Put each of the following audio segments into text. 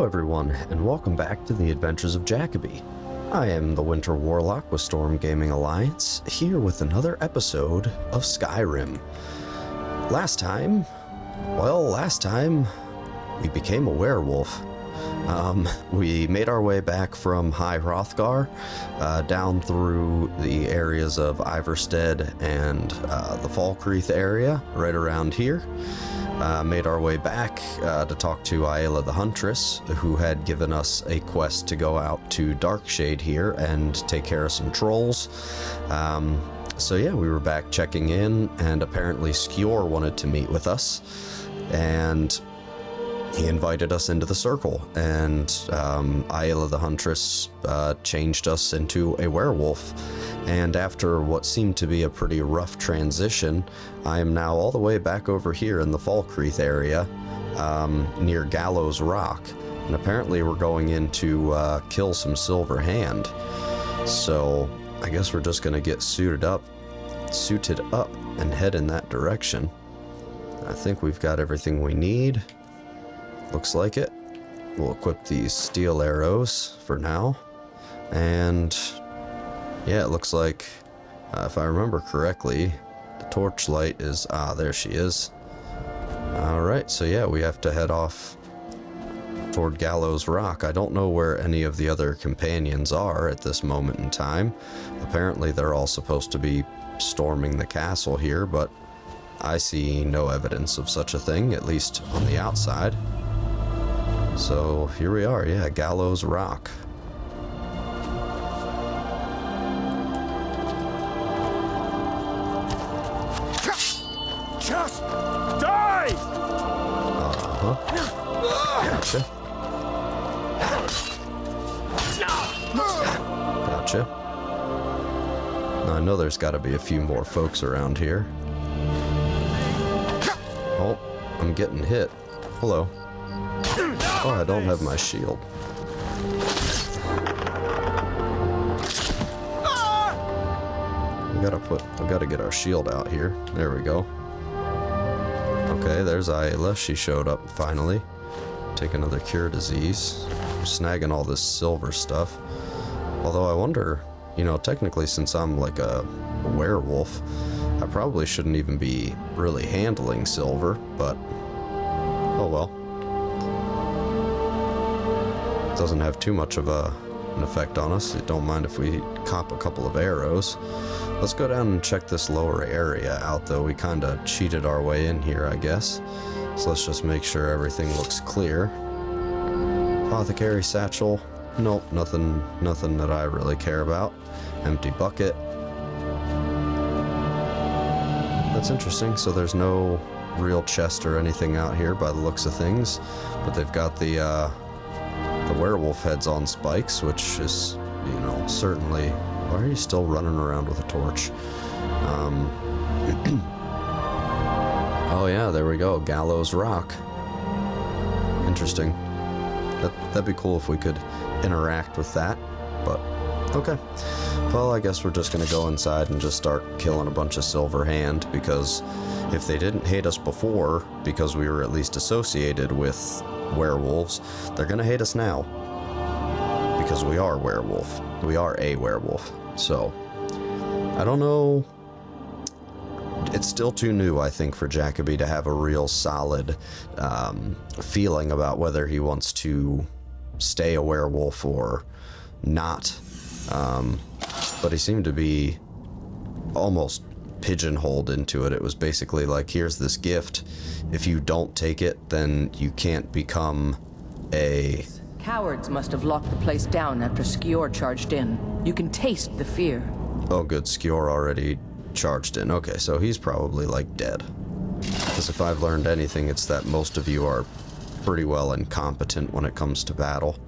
Hello everyone, and welcome back to the Adventures of Jacoby. I am the Winter Warlock with Storm Gaming Alliance, here with another episode of Skyrim. Last time, we became a werewolf. We made our way back from High Hrothgar, down through the areas of Iverstead and the Falkreath area, right around here. Made our way back to talk to Ayla the Huntress, who had given us a quest to go out to Darkshade here and take care of some trolls. So yeah, we were back checking in, and apparently Skjor wanted to meet with us, and he invited us into the circle, and Ayla the Huntress changed us into a werewolf. And after what seemed to be a pretty rough transition, I am now all the way back over here in the Falkreath area, near Gallows Rock. And apparently we're going in to kill some Silver Hand. So I guess we're just going to get suited up and head in that direction. I think we've got everything we need. Looks like it. We'll equip these steel arrows for now. And yeah, it looks like, if I remember correctly, the torchlight is... there she is. Alright, so yeah, we have to head off toward Gallows Rock. I don't know where any of the other companions are at this moment in time. Apparently they're all supposed to be storming the castle here, but I see no evidence of such a thing, at least on the outside. So here we are, yeah, Gallows Rock. Just die! Gotcha. Gotcha. Now, I know there's got to be a few more folks around here. Oh, I'm getting hit. Hello. Oh, I don't have my shield. We gotta get our shield out here. There we go. Okay, there's Ayla. She showed up finally. Take another cure disease. I'm snagging all this silver stuff. Although I wonder, you know, technically since I'm like a werewolf, I probably shouldn't even be really handling silver, but oh well. Doesn't have too much of an effect on us. Don't mind if we cop a couple of arrows. Let's go down and check this lower area out, though. We kind of cheated our way in here, I guess. So let's just make sure everything looks clear. Apothecary satchel. Nope, nothing that I really care about. Empty bucket. That's interesting. So there's no real chest or anything out here by the looks of things, but they've got the werewolf heads on spikes, which is, you know, certainly... Why are you still running around with a torch? Oh yeah, there we go. Gallows Rock. Interesting. That'd be cool if we could interact with that, but okay. Well, I guess we're just gonna go inside and just start killing a bunch of Silver Hand, because if they didn't hate us before, because we were at least associated with werewolves, they're gonna hate us now. Because we are werewolf. We are a werewolf. So, I don't know. It's still too new, I think, for Jacoby to have a real solid feeling about whether he wants to stay a werewolf or not. But he seemed to be almost pigeonholed into it. It was basically like, here's this gift. If you don't take it, then you can't become a... Cowards must have locked the place down after Skjor charged in. You can taste the fear. Oh good, Skjor already charged in. Okay, so he's probably like dead. Because if I've learned anything, it's that most of you are pretty well incompetent when it comes to battle.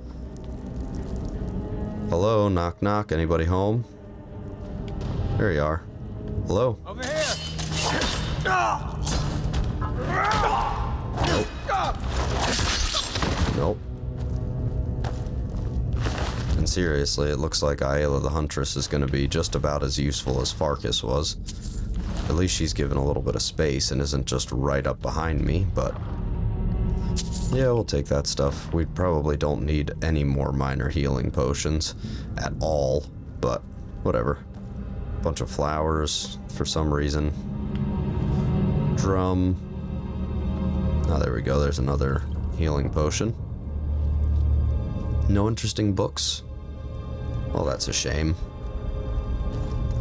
Hello, knock knock, anybody home? There you are. Hello? Over here! Nope. Nope. And seriously, it looks like Ayla the Huntress is going to be just about as useful as Farkas was. At least she's given a little bit of space and isn't just right up behind me, but Yeah, we'll take that stuff. We probably don't need any more minor healing potions at all, but whatever. Bunch of flowers for some reason. Drum. Oh, there we go. There's another healing potion. No interesting books. Well, that's a shame.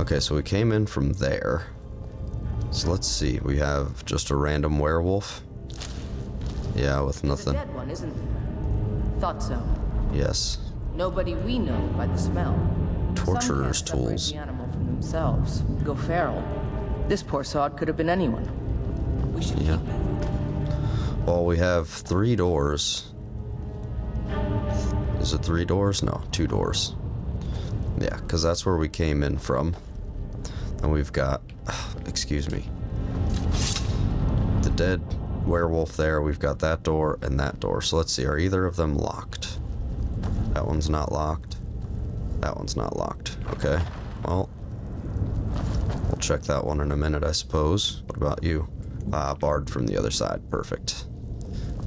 Okay, so we came in from there. So let's see. We have just a random werewolf. Yeah, with nothing. There's a dead one, isn't there? Thought so. Yes. Nobody we know by the smell. Torturer's Some can't separate tools. the animal from themselves. Go feral. This poor sod could have been anyone. We should Yeah. keep moving. Well, we have 3 doors. Is it 3 doors? No, 2 doors. Yeah, because that's where we came in from. And we've got, excuse me, the dead werewolf there. We've got that door and that door. So let's see, are either of them locked? That one's not locked. That one's not locked. Okay, well, we'll check that one in a minute, I suppose. What about you? Barred from the other side. Perfect.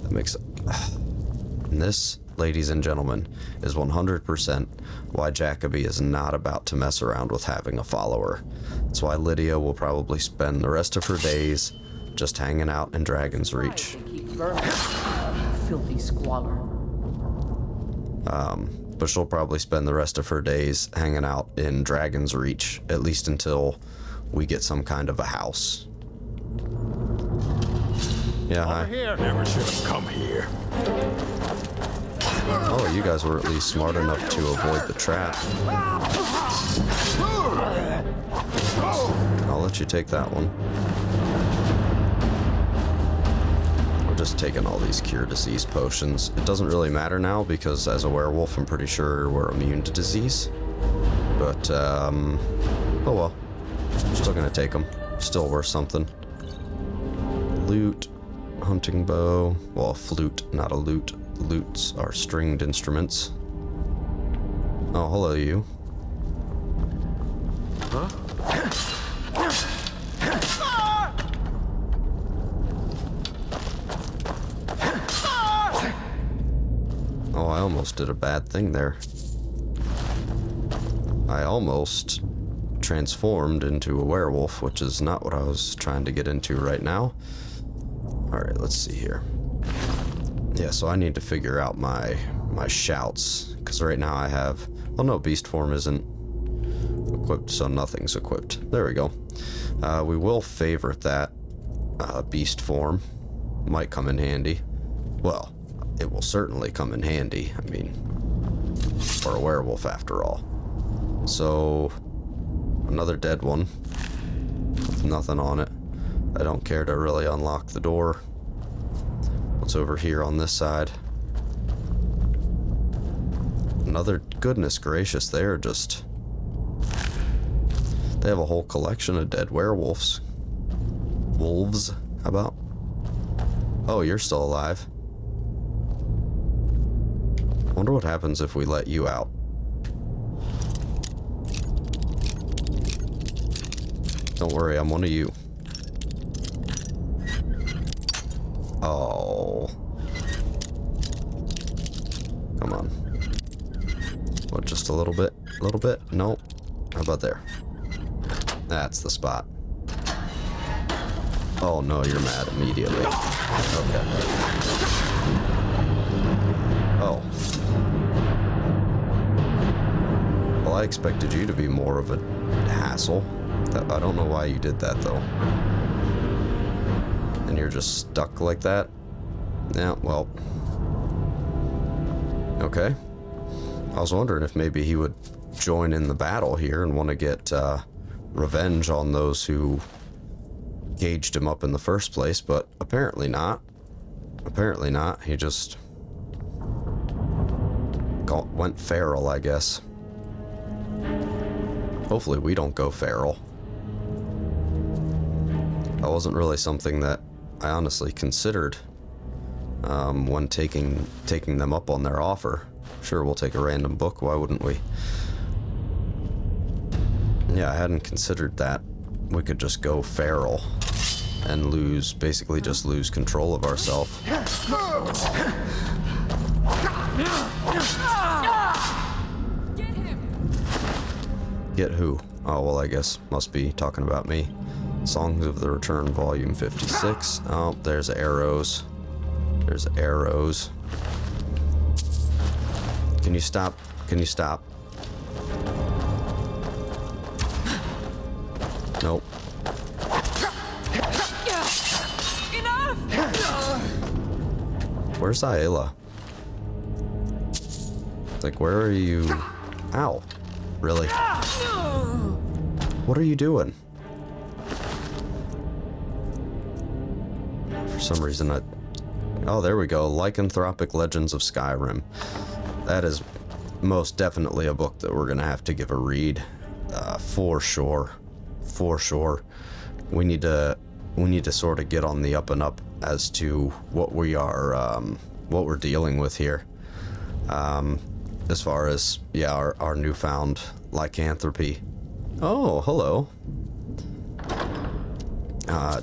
That makes... And this, ladies and gentlemen, is 100% why Jacoby is not about to mess around with having a follower. That's why Lydia will probably spend the rest of her days just hanging out in Dragon's Reach. They keep vermin. Filthy squalor. But she'll probably spend the rest of her days hanging out in Dragon's Reach, at least until we get some kind of a house. Yeah, hi. Here. Never should have come here. Oh, you guys were at least smart enough to avoid the trap. I'll let you take that one. We're just taking all these cure disease potions. It doesn't really matter now because as a werewolf, I'm pretty sure we're immune to disease. But, oh well. Still gonna take them. Still worth something. Loot. Hunting bow. Well, a flute, not a lute. Lutes are stringed instruments. Oh, hello, you. Huh? Oh, I almost did a bad thing there. I almost transformed into a werewolf, which is not what I was trying to get into right now. Alright, let's see here. Yeah, so I need to figure out my shouts, because right now I have... Well, no, beast form isn't equipped, so nothing's equipped. There we go. We will favorite that beast form. Might come in handy. Well, it will certainly come in handy. I mean, for a werewolf after all. So, another dead one with nothing on it. I don't care to really unlock the door. What's over here on this side? Another, goodness gracious, they're just... They have a whole collection of dead werewolves. Wolves, how about? Oh, you're still alive. Wonder what happens if we let you out. Don't worry, I'm one of you. Oh. Come on. What, just a little bit? A little bit? Nope. How about there? That's the spot. Oh no, you're mad immediately. Okay. Oh. Well, I expected you to be more of a hassle. I don't know why you did that, though. And you're just stuck like that? Yeah, well. Okay. I was wondering if maybe he would join in the battle here and want to get revenge on those who caged him up in the first place, but apparently not. Apparently not. He just went feral, I guess. Hopefully we don't go feral. That wasn't really something that I honestly considered when taking them up on their offer. Sure, we'll take a random book, why wouldn't we? Yeah, I hadn't considered that. We could just go feral. and basically just lose control of ourselves. Get who? Oh, well, I guess must be talking about me. Songs of the Return, Volume 56. Oh, there's arrows. There's arrows. Can you stop? Can you stop? Nope. Where's Ayla? Like, where are you? Ow. Really? What are you doing? For some reason, oh, there we go. Lycanthropic Legends of Skyrim. That is most definitely a book that we're going to have to give a read. For sure. For sure. We need to sort of get on the up and up as to what we're dealing with here. As far as, yeah, our newfound lycanthropy. Oh, hello.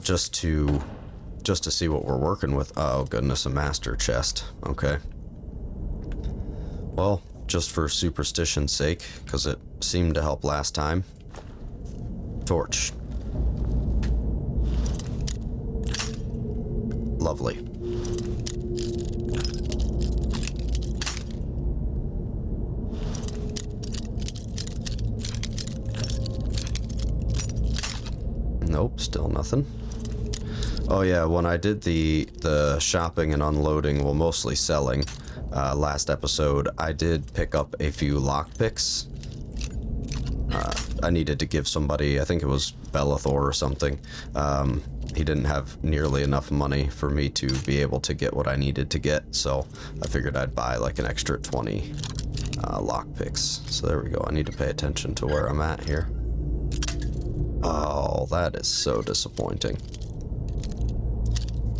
Just to see what we're working with. Oh, goodness, a master chest. Okay. Well, just for superstition's sake, because it seemed to help last time. Torch. Lovely. Nope, still nothing. Oh yeah, when I did the shopping and unloading, well, mostly selling, last episode, I did pick up a few lockpicks. I needed to give somebody, I think it was Belethor or something. He didn't have nearly enough money for me to be able to get what I needed to get, so I figured I'd buy like an extra 20 lockpicks. So there we go. I need to pay attention to where I'm at here. Oh, that is so disappointing.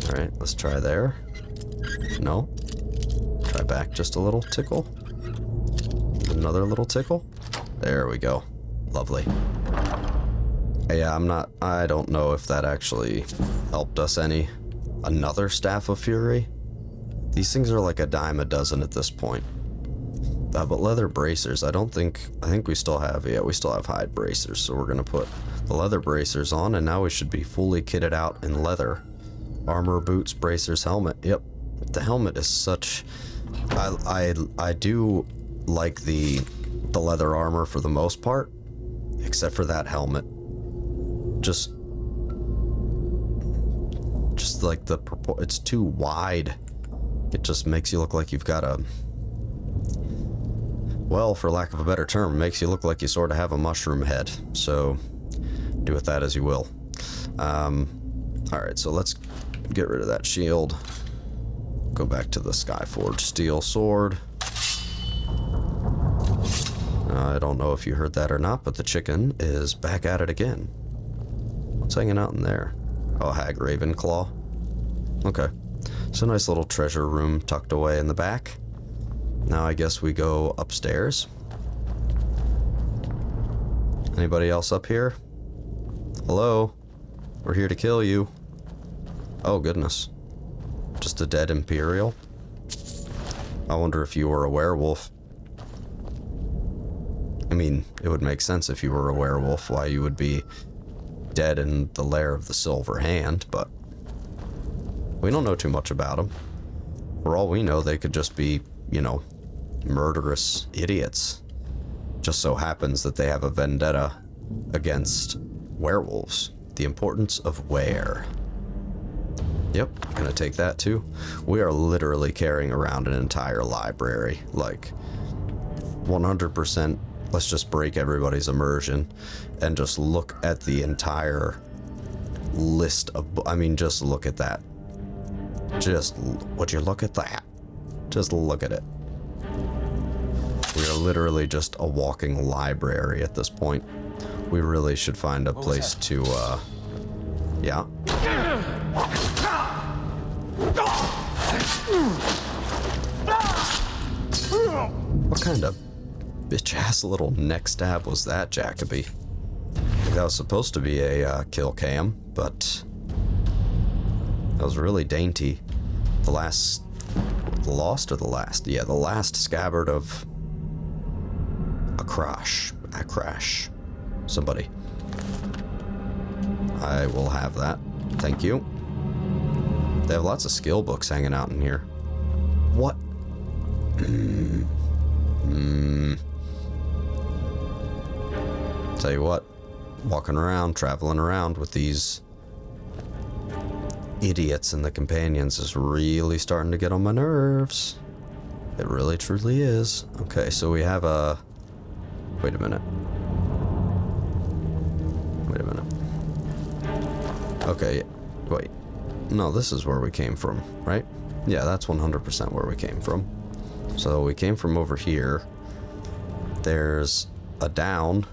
Alright, let's try there. No. Try back just a little tickle. Another little tickle. There we go. Lovely. Yeah, I don't know if that actually helped us any. Another Staff of Fury? These things are like a dime a dozen at this point. But leather bracers, I think we still have, yeah, we still have hide bracers, so we're gonna put the leather bracers on, and now we should be fully kitted out in leather. Armor, boots, bracers, helmet. Yep, the helmet is such... I do like the leather armor for the most part, except for that helmet. Just like it's too wide. It just makes you look like you've got a... Well, for lack of a better term, makes you look like you sort of have a mushroom head. So, do with that as you will. Alright, so let's get rid of that shield. Go back to the Skyforged steel sword. I don't know if you heard that or not, but the chicken is back at it again. What's hanging out in there? Oh, Hag Ravenclaw. Okay. So nice little treasure room tucked away in the back. Now I guess we go upstairs. Anybody else up here? Hello? We're here to kill you. Oh, goodness. Just a dead Imperial? I wonder if you were a werewolf. I mean, it would make sense if you were a werewolf why you would be dead in the lair of the Silver Hand, but we don't know too much about them. For all we know, they could just be, you know, murderous idiots. Just so happens that they have a vendetta against werewolves. The importance of were. Yep, gonna take that too. We are literally carrying around an entire library. Like, 100%, let's just break everybody's immersion and just look at the entire list of... I mean, just look at that. Just, would you look at that? Just look at it. We are literally just a walking library at this point. We really should find a place to, yeah. What kind of bitch-ass little neck stab was that, Jacoby? I think that was supposed to be a kill cam, but That was really dainty. The last... The lost or the last? Yeah, the last scabbard of... A crash. Somebody. I will have that. Thank you. They have lots of skill books hanging out in here. What? Tell you what, walking around, traveling around with these idiots and the companions is really starting to get on my nerves. It really truly is. Okay, so we have a... Wait a minute. Okay, wait. No, this is where we came from, right? Yeah, that's 100% where we came from. So we came from over here. There's a down,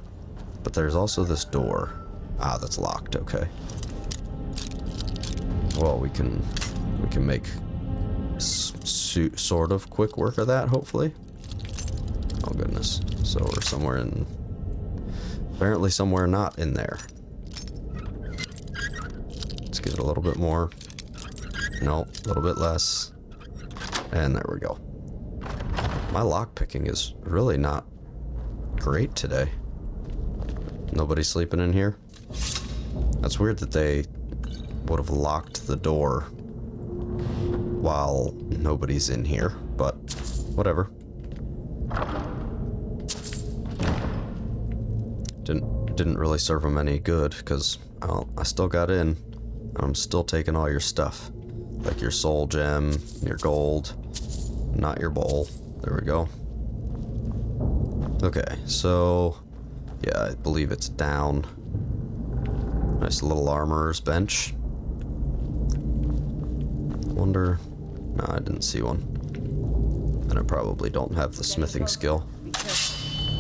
but there's also this door. Ah, that's locked, okay. Well, we can make sort of quick work of that, hopefully. Oh, goodness. So we're somewhere in... Apparently somewhere not in there. Let's give it a little bit more. No, a little bit less. And there we go. My lockpicking is really not great today. Nobody sleeping in here? That's weird that they would have locked the door while nobody's in here, but whatever. Didn't really serve them any good, because, well, I still got in. I'm still taking all your stuff. Like your soul gem, your gold, not your bowl. There we go. Okay, so, yeah, I believe it's down. Nice little armorer's bench. Wonder... No, I didn't see one. And I probably don't have the smithing skill.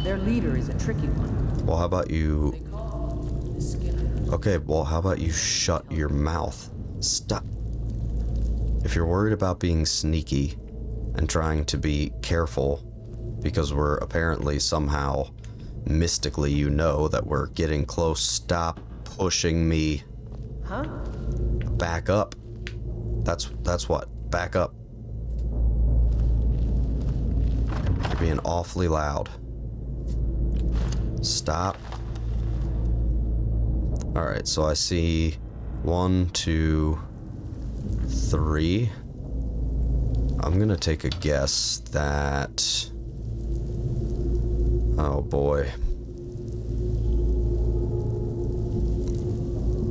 Their leader is a tricky one. Well, how about you... Okay, well, how about you shut your mouth? Stop. If you're worried about being sneaky and trying to be careful, because we're apparently somehow, mystically, you know that we're getting close, stop pushing me. Huh? Back up. That's what. Back up. You're being awfully loud. Stop. Alright, so I see 1, 2, 3. I'm gonna take a guess that... Oh boy.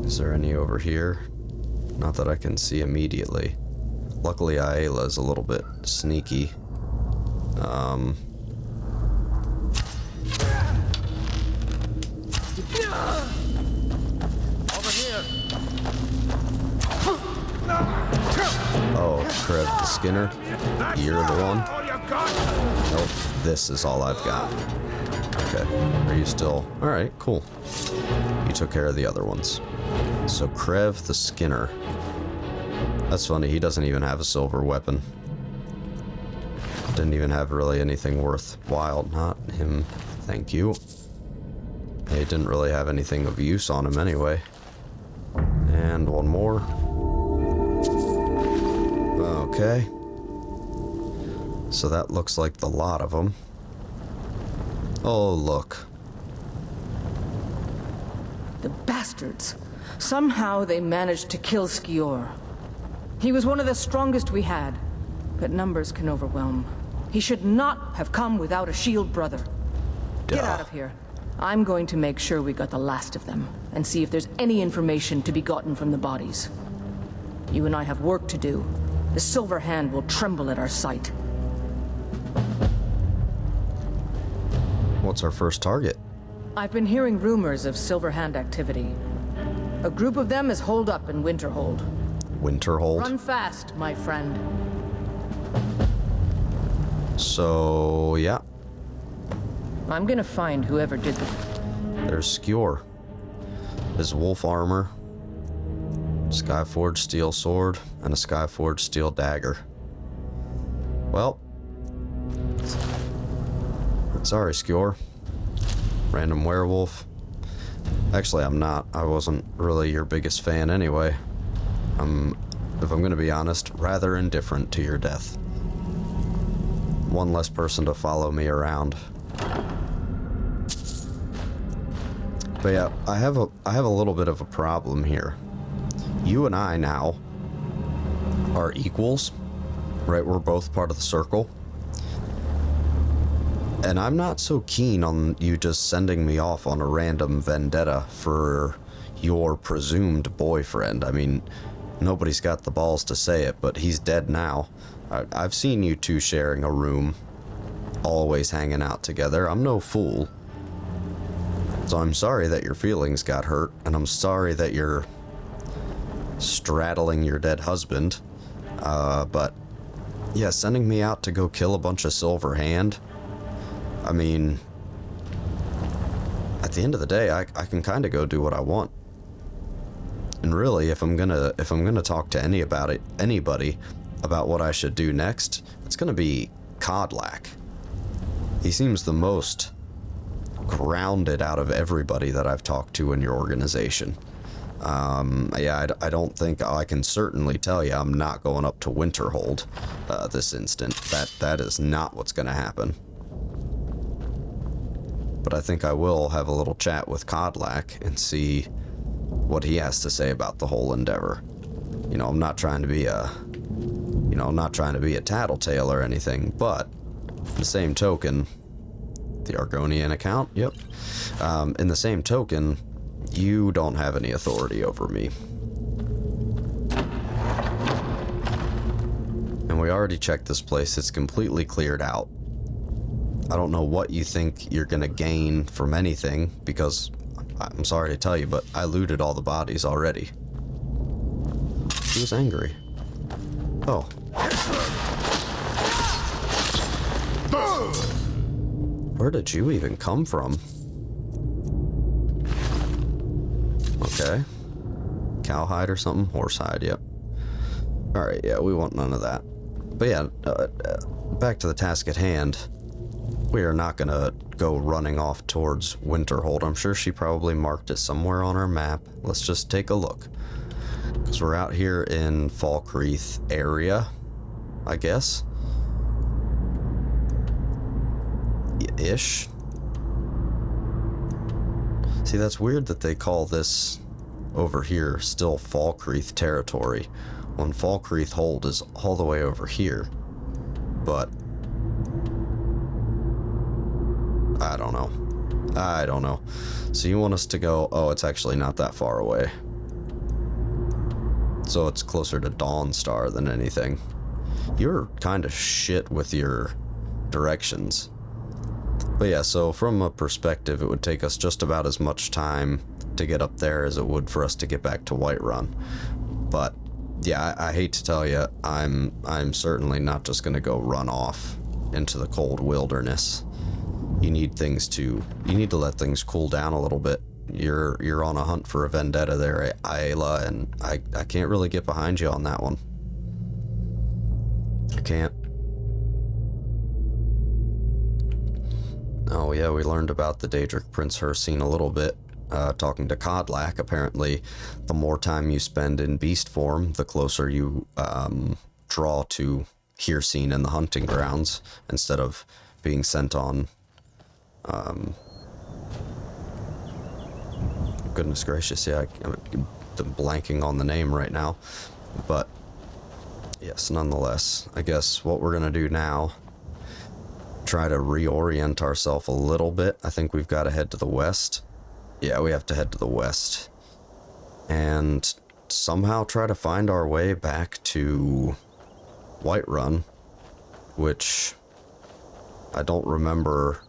Is there any over here? Not that I can see immediately. Luckily, Ayla's a little bit sneaky. Over here. Oh, Krev the Skinner. You're the one? All you got? Nope, this is all I've got. Okay, are you still... Alright, cool. You took care of the other ones. So, Krev the Skinner. That's funny, he doesn't even have a silver weapon. Didn't even have really anything worthwhile. Not him, thank you. He didn't really have anything of use on him anyway. And one more. Okay. So that looks like the lot of them. Oh, look. The bastards. Somehow they managed to kill Skior. He was one of the strongest we had, but numbers can overwhelm. He should not have come without a shield brother. Get out of here. I'm going to make sure we got the last of them, and see if there's any information to be gotten from the bodies. You and I have work to do. The Silver Hand will tremble at our sight. What's our first target? I've been hearing rumors of Silver Hand activity. A group of them is holed up in Winterhold. Winterhold? Run fast, my friend. So, yeah. I'm gonna find whoever did the... There's Skior. His wolf armor, Skyforged steel sword, and a Skyforged steel dagger. Well, sorry, Skior. Random werewolf. Actually, I'm not. I wasn't really your biggest fan anyway. I'm if I'm going to be honest, rather indifferent to your death. One less person to follow me around. But yeah, I have a little bit of a problem here. You and I now are equals, right? We're both part of the circle. And I'm not so keen on you just sending me off on a random vendetta for your presumed boyfriend. I mean, nobody's got the balls to say it, but he's dead now. I've seen you two sharing a room, always hanging out together. I'm no fool. So I'm sorry that your feelings got hurt, and I'm sorry that you're straddling your dead husband. But yeah, sending me out to go kill a bunch of Silver Hand, I mean, at the end of the day, I can kind of go do what I want. And really, if I'm gonna talk to anybody about what I should do next, it's gonna be Codlack. He seems the most grounded out of everybody that I've talked to in your organization. Yeah, I don't think I can certainly tell you I'm not going up to Winterhold this instant. That is not what's gonna happen. But I think I will have a little chat with Codlack and see what he has to say about the whole endeavor. You know, I'm not trying to be a tattletale or anything, but in the same token, the Argonian account, yep. In the same token, you don't have any authority over me. And we already checked this place, it's completely cleared out. I don't know what you think you're gonna gain from anything, because I'm sorry to tell you, but I looted all the bodies already. He was angry. Oh. Where did you even come from? Okay. Cowhide or something? Horsehide, yep. Alright, yeah, we want none of that. But yeah, back to the task at hand. We are not gonna go running off towards Winterhold. I'm sure she probably marked it somewhere on her map. Let's just take a look. Because we're out here in Falkreath area, I guess. Ish. See, that's weird that they call this over here still Falkreath territory, when Falkreath Hold is all the way over here. But I don't know. So you want us to go, oh, it's actually not that far away. So it's closer to Dawnstar than anything. You're kind of shit with your directions. But yeah, so from a perspective, it would take us just about as much time to get up there as it would for us to get back to Whiterun. But yeah, I hate to tell you, I'm certainly not just gonna go run off into the cold wilderness. You need to let things cool down a little bit. You're on a hunt for a vendetta there, Ayla, and I can't really get behind you on that one. I can't. Oh yeah, we learned about the Daedric Prince Hircine a little bit, talking to Codlack. Apparently, the more time you spend in beast form, the closer you draw to Hircine in the hunting grounds, instead of being sent on goodness gracious, yeah, I'm blanking on the name right now. But yes, nonetheless, I guess what we're gonna do now, try to reorient ourselves a little bit. I think we've got to head to the west. Yeah, we have to head to the west and somehow try to find our way back to Whiterun, which I don't remember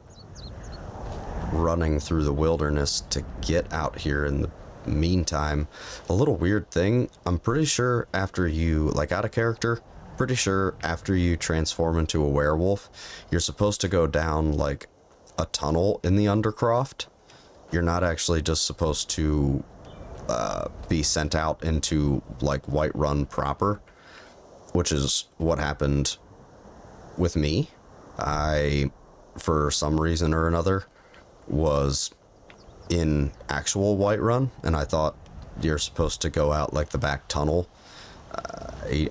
running through the wilderness to get out here in the meantime. A little weird thing, I'm pretty sure after you, like out of character, pretty sure after you transform into a werewolf, you're supposed to go down like a tunnel in the Undercroft. You're not actually just supposed to be sent out into like Whiterun proper, which is what happened with me. I, for some reason or another, was in actual Whiterun, and I thought you're supposed to go out like the back tunnel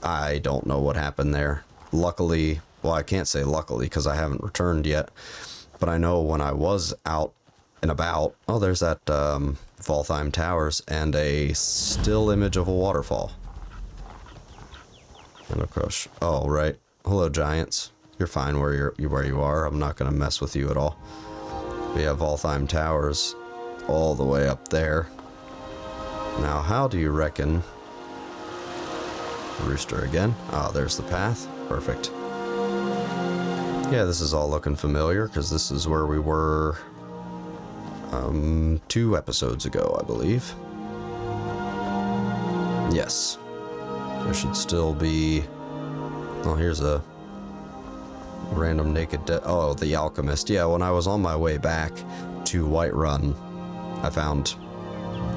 I don't know what happened there. Luckily, well, I can't say luckily because I haven't returned yet, but I know when I was out and about, oh, there's that Fellhammer Towers and a still image of a waterfall. And of course, oh, right. Hello, giants. You're fine where you are. I'm not going to mess with you at all. We have Fellhammer Towers all the way up there. Now, how do you reckon... Rooster again. Oh, there's the path. Perfect. Yeah, this is all looking familiar because this is where we were 2 episodes ago, I believe. Yes. There should still be... Oh, here's a random naked dead... Oh, the alchemist. Yeah, when I was on my way back to Whiterun, I found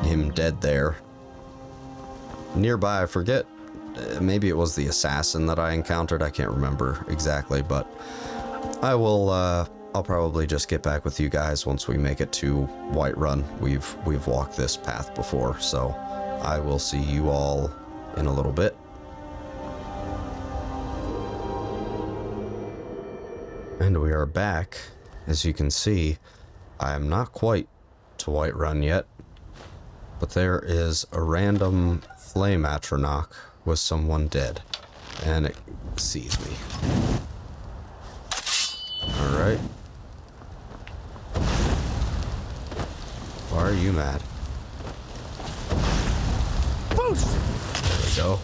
him dead there. Nearby, I forget. Maybe it was the assassin that I encountered. I can't remember exactly, but I will, I'll probably just get back with you guys once we make it to Whiterun. We've walked this path before, so I will see you all in a little bit. And we are back. As you can see, I am not quite to Whiterun yet, but there is a random flame atronach with someone dead, and it sees me. Alright. Why are you mad? Boost! There we go.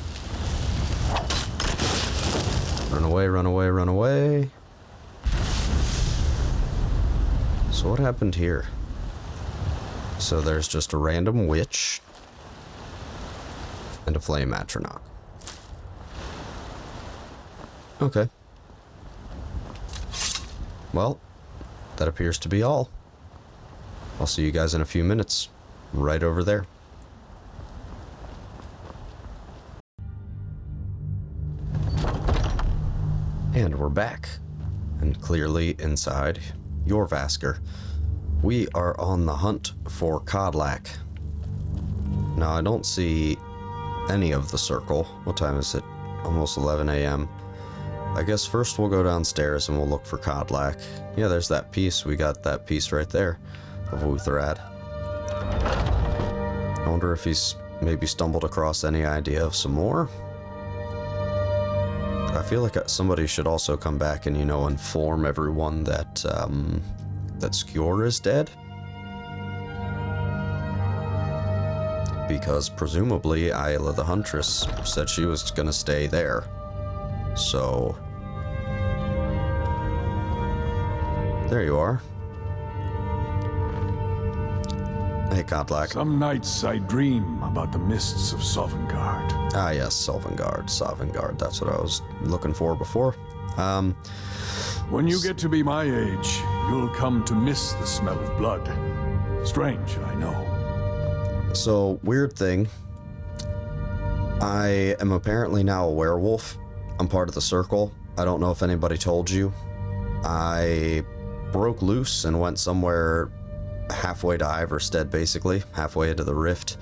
Run away, run away, run away. So what happened here? So there's just a random witch and a flame atronach. Okay. Well, that appears to be all. I'll see you guys in a few minutes, right over there. And we're back, and clearly inside Jorvaskr. We are on the hunt for Kodlak. Now, I don't see any of the circle. What time is it? Almost 11 a.m. I guess first we'll go downstairs and we'll look for Kodlak. Yeah, there's that piece. We got that piece right there of Utherad. I wonder if he's maybe stumbled across any idea of some more. I feel like somebody should also come back and, you know, inform everyone that that Skyrim is dead. Because presumably Ayla the Huntress said she was gonna stay there. So... there you are. Hey, Kodlak. Some nights I dream about the mists of Sovngarde. Ah, yes, Sovngarde. That's what I was looking for before. When you get to be my age, you'll come to miss the smell of blood. Strange, I know. So, weird thing. I am apparently now a werewolf. I'm part of the circle. I don't know if anybody told you. I broke loose and went somewhere halfway to Iverstead, basically. Halfway into the rift.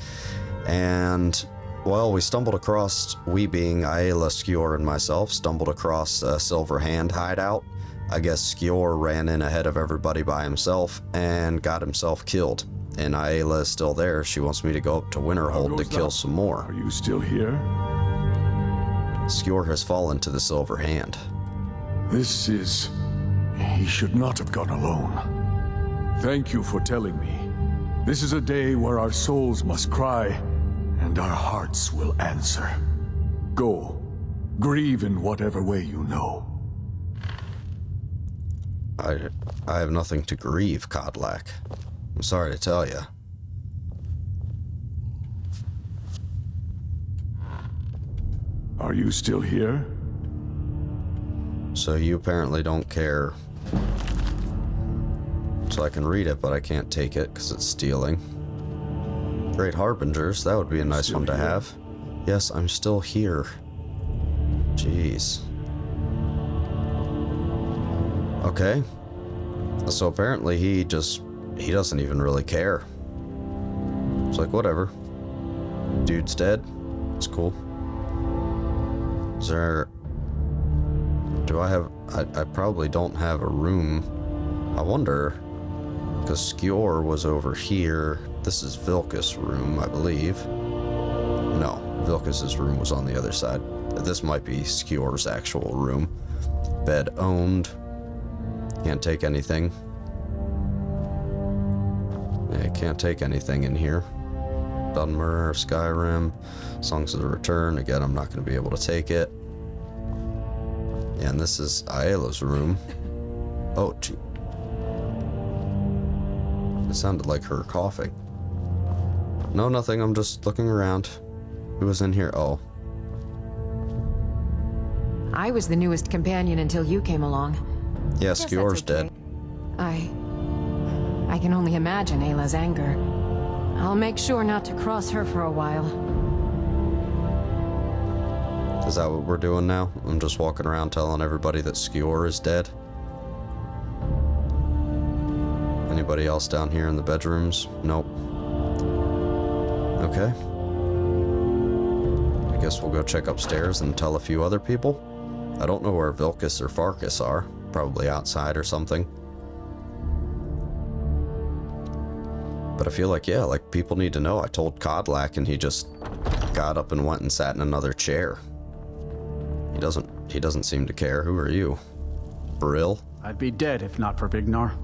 And, well, we stumbled across, we being Ayla, Skjor, and myself, stumbled across a Silver Hand hideout. I guess Skjor ran in ahead of everybody by himself and got himself killed. And Ayla is still there. She wants me to go up to Winterhold to kill some more. Are you still here? Skjor has fallen to the Silver Hand. This is... he should not have gone alone. Thank you for telling me. This is a day where our souls must cry, and our hearts will answer. Go. Grieve in whatever way you know. I have nothing to grieve, Kodlak. I'm sorry to tell you. Are you still here? So you apparently don't care. So I can read it, but I can't take it because it's stealing. Great Harbingers, that would be a nice one to have. Yes, I'm still here. Jeez. Okay. So apparently he doesn't even really care. It's like, whatever. Dude's dead. It's cool. Is there... Do I have... I probably don't have a room. I wonder... Because Skior was over here. This is Vilkas' room, I believe. No, Vilkas' room was on the other side. This might be Skior's actual room. Bed owned. Can't take anything. Yeah, can't take anything in here. Dunmer, Skyrim, Songs of the Return. Again, I'm not going to be able to take it. Yeah, and this is Aela's room. Oh, gee. It sounded like her coughing. No, nothing. I'm just looking around. Who was in here? Oh. I was the newest companion until you came along. Yeah, Guess that's Skior's okay. dead. I can only imagine Ayla's anger. I'll make sure not to cross her for a while. Is that what we're doing now? I'm just walking around telling everybody that Skior is dead. Anybody else down here in the bedrooms? Nope. Okay. I guess we'll go check upstairs and tell a few other people. I don't know where Vilkas or Farkas are. Probably outside or something. But I feel like, yeah, like people need to know. I told Kodlak and he just got up and went and sat in another chair. He doesn't seem to care. Who are you? Brill? I'd be dead if not for Vignar.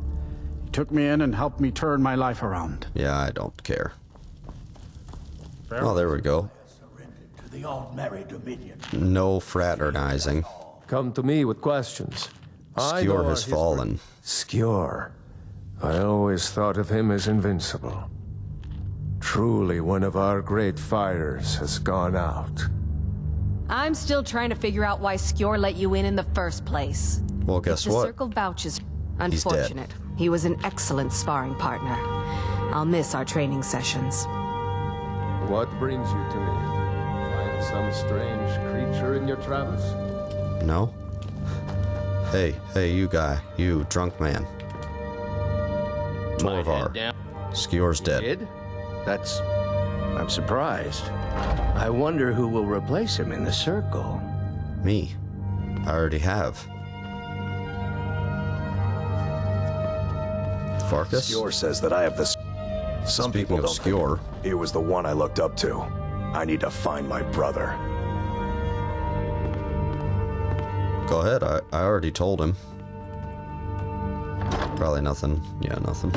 He took me in and helped me turn my life around. Yeah, I don't care. Oh, there we go. To the All-Merry Dominion. No fraternizing. Come to me with questions. Skior has fallen. Skior. I always thought of him as invincible. Truly, one of our great fighters has gone out. I'm still trying to figure out why Skior let you in the first place. Well, guess The what? Circle vouches. He's dead. Unfortunate. He was an excellent sparring partner. I'll miss our training sessions. What brings you to me? Find some strange creature in your travels? No? Hey, you guy. You, drunk man. Torvar. Skior's dead. Did? I'm surprised. I wonder who will replace him in the Circle. Me. I already have. Farkas? Skior says that I have this. Some Speaking people of don't think Skior, he was the one I looked up to. I need to find my brother. go ahead. I already told him. Probably nothing. Yeah, nothing.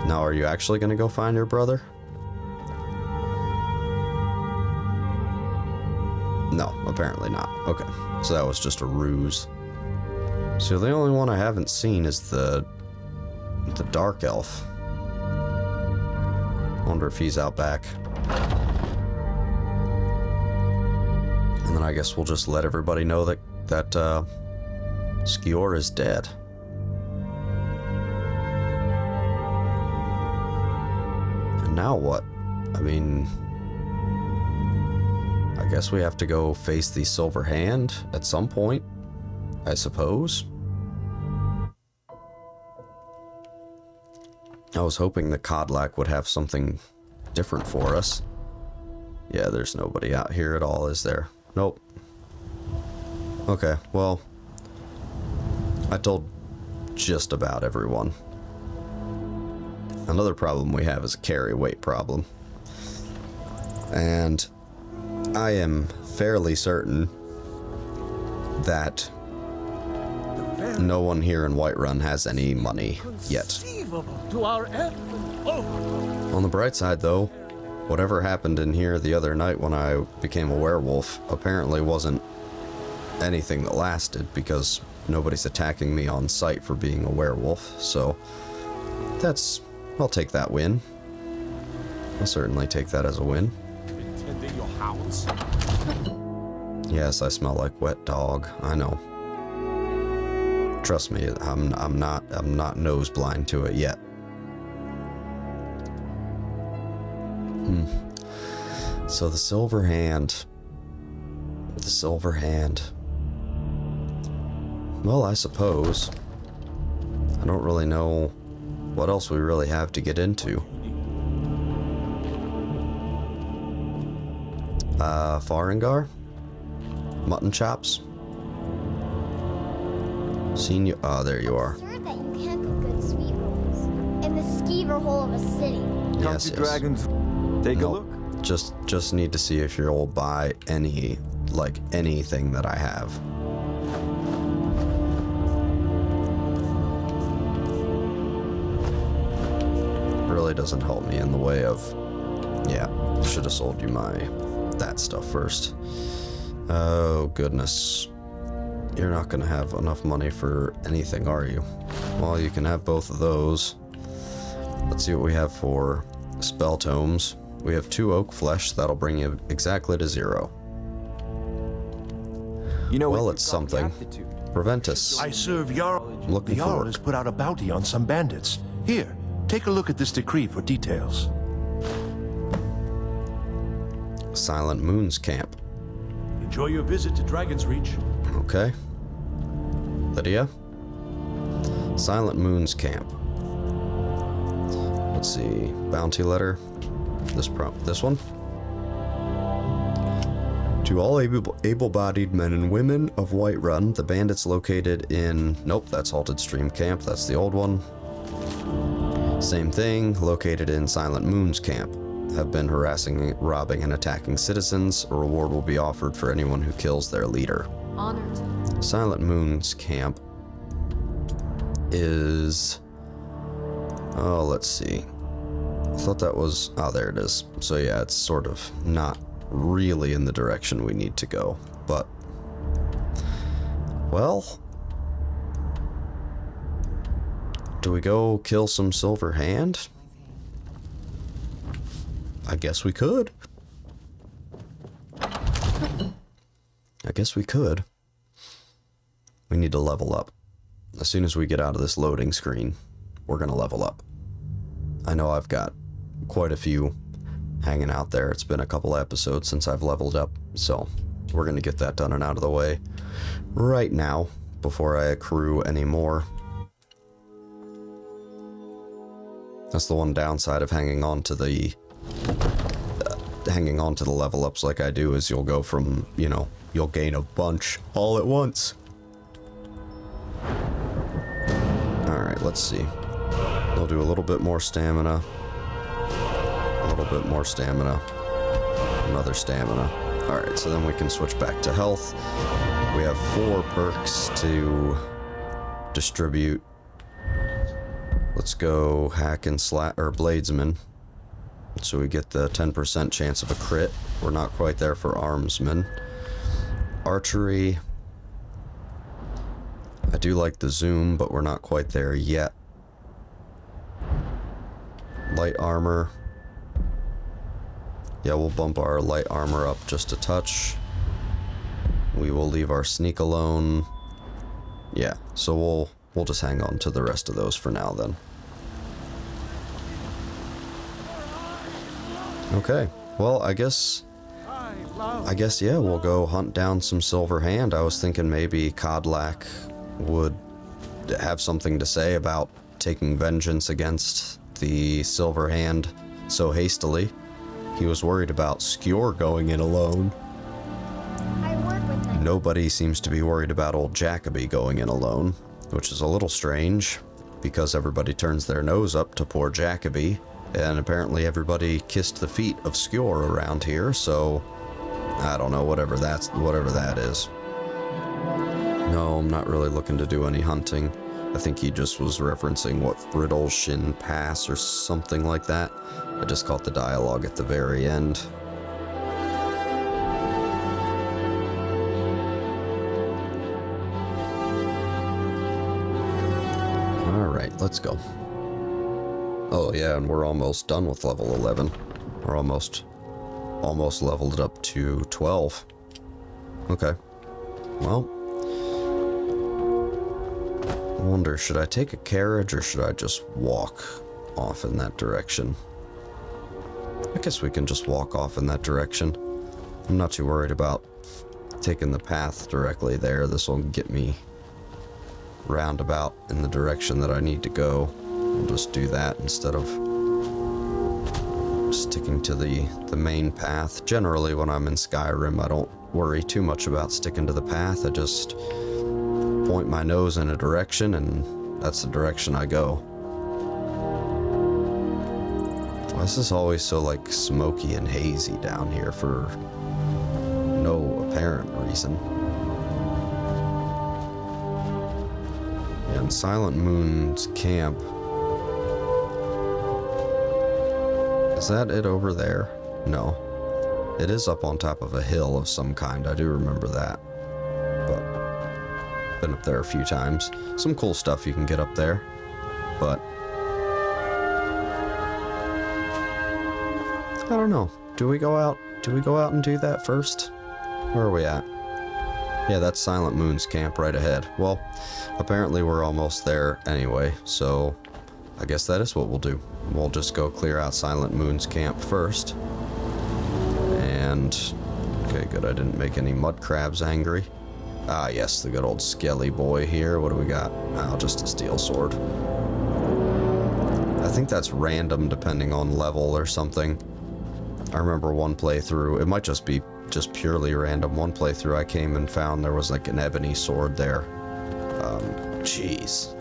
Now, are you actually going to go find your brother? No, apparently not. Okay, so that was just a ruse. So the only one I haven't seen is the Dark Elf. Wonder if he's out back. And then I guess we'll just let everybody know that Skior is dead. And now what? I mean, I guess we have to go face the Silver Hand at some point, I suppose. I was hoping the Kodlak would have something different for us. Yeah, there's nobody out here at all, is there? Nope. Okay, well, I told just about everyone. Another problem we have is a carry weight problem. And I am fairly certain that no one here in Whiterun has any money yet. On the bright side, though, whatever happened in here the other night when I became a werewolf apparently wasn't anything that lasted, because nobody's attacking me on sight for being a werewolf, so I'll take that win. I'll certainly take that as a win. Yes, I smell like wet dog. I know. Trust me, I'm not nose blind to it yet. So the Silver Hand. The Silver Hand. Well, I suppose. I don't really know what else we really have to get into. Farengar? mutton chops. Seen you. Oh, there you are. I'm sure that you can't cook good sweet rolls in the skeever hole of a city. Come Yes, to yes. Dragons. Take a look. Just need to see if you'll buy any, like, anything that I have. Really doesn't help me in the way of, yeah, should have sold you that stuff first. Oh, goodness. You're not gonna have enough money for anything, are you? Well, you can have both of those. Let's see what we have for spell tomes. We have 2 oak flesh. That'll bring you exactly to 0. You know, Well, when it's you've got the something. aptitude, Preventus. I serve Jarl. Looking The Jarl for has put out a bounty on some bandits. Here, take a look at this decree for details. Silent Moon's camp. Enjoy your visit to Dragon's Reach. Okay. Lydia? Silent Moon's camp. Let's see. Bounty letter. This one. To all able-bodied men and women of Whiterun, the bandits located in... Nope, that's Halted Stream Camp. That's the old one. Same thing, located in Silent Moon's camp. Have been harassing, robbing, and attacking citizens. A reward will be offered for anyone who kills their leader. Honored. Silent Moon's camp is... Oh, let's see. I thought that was... Oh, there it is. So yeah, it's sort of not really in the direction we need to go, but... Well... Do we go kill some Silver Hand? I guess we could. I guess we could. We need to level up. As soon as we get out of this loading screen, we're gonna level up. I know I've got quite a few hanging out there. It's been a couple episodes since I've leveled up, so we're gonna get that done and out of the way right now before I accrue any more. That's the one downside of hanging on to the level ups like I do, is you'll go from, you know, you'll gain a bunch all at once. Alright, let's see. I'll do a little bit more stamina. A little bit more stamina. Another stamina. Alright, so then we can switch back to health. We have 4 perks to distribute. Let's go hack and bladesman. So we get the 10% chance of a crit. We're not quite there for armsman. Archery. I do like the zoom, but we're not quite there yet. Light armor. Yeah, we'll bump our light armor up just a touch. We will leave our sneak alone. Yeah, so we'll just hang on to the rest of those for now then. Okay, well, I guess, yeah, we'll go hunt down some Silver Hand. I was thinking maybe Kodlak would have something to say about taking vengeance against the Silver Hand so hastily. He was worried about Skjor going in alone. I work with them. Nobody seems to be worried about old Jacoby going in alone, which is a little strange, because everybody turns their nose up to poor Jacoby. And apparently everybody kissed the feet of Skjor around here, so I don't know, whatever that is. No, I'm not really looking to do any hunting. I think he just was referencing what Brittleshin Pass or something like that. I just caught the dialogue at the very end. Alright, let's go. Oh yeah, and we're almost done with level 11. We're almost leveled it up to 12. Okay. Well, I wonder, should I take a carriage or should I just walk off in that direction? I guess we can just walk off in that direction. I'm not too worried about taking the path directly there. This will get me roundabout in the direction that I need to go. We'll just do that instead of sticking to the main path. Generally, when I'm in Skyrim, I don't worry too much about sticking to the path. I just point my nose in a direction, and that's the direction I go. Why is this always so, like, smoky and hazy down here for no apparent reason? Yeah, in Silent Moon's camp. Is that it over there? No. It is up on top of a hill of some kind. I do remember that. But been up there a few times. Some cool stuff you can get up there. But I don't know. Do we go out? Do we go out and do that first? Where are we at? Yeah, that's Silent Moon's camp right ahead. Well, apparently we're almost there anyway, so I guess that is what we'll do. We'll just go clear out Silent Moon's camp first. And okay, good, I didn't make any mud crabs angry. Ah, yes, the good old skelly boy here. What do we got? Oh, just a steel sword. I think that's random depending on level or something. I remember one playthrough, it might just be just purely random. One playthrough I came and found there was like an ebony sword there. Jeez.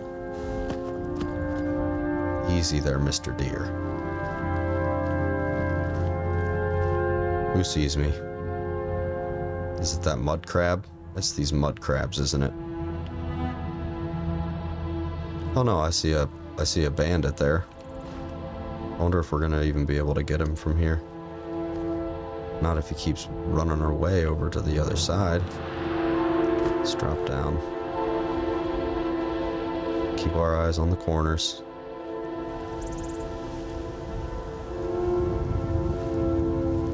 Easy there, Mr. Deer. Who sees me? Is it that mud crab? It's these mud crabs, isn't it? Oh no, I see a bandit there. I wonder if we're gonna even be able to get him from here. Not if he keeps running away over to the other side. Let's drop down. Keep our eyes on the corners.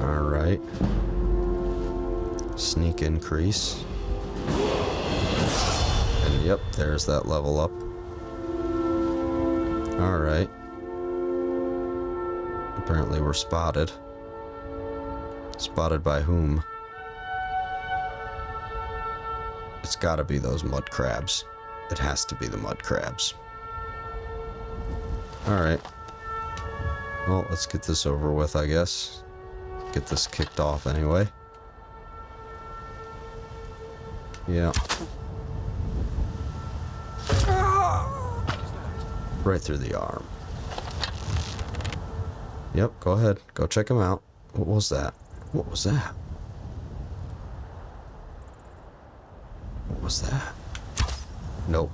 Alright. Sneak increase. And yep, there's that level up. Alright. Apparently we're spotted. Spotted by whom? It's gotta be those mud crabs. It has to be the mud crabs. Alright. Well, let's get this over with, I guess. Get this kicked off anyway. Yeah. Right through the arm. Yep, go ahead. Go check him out. What was that? What was that? What was that? Nope.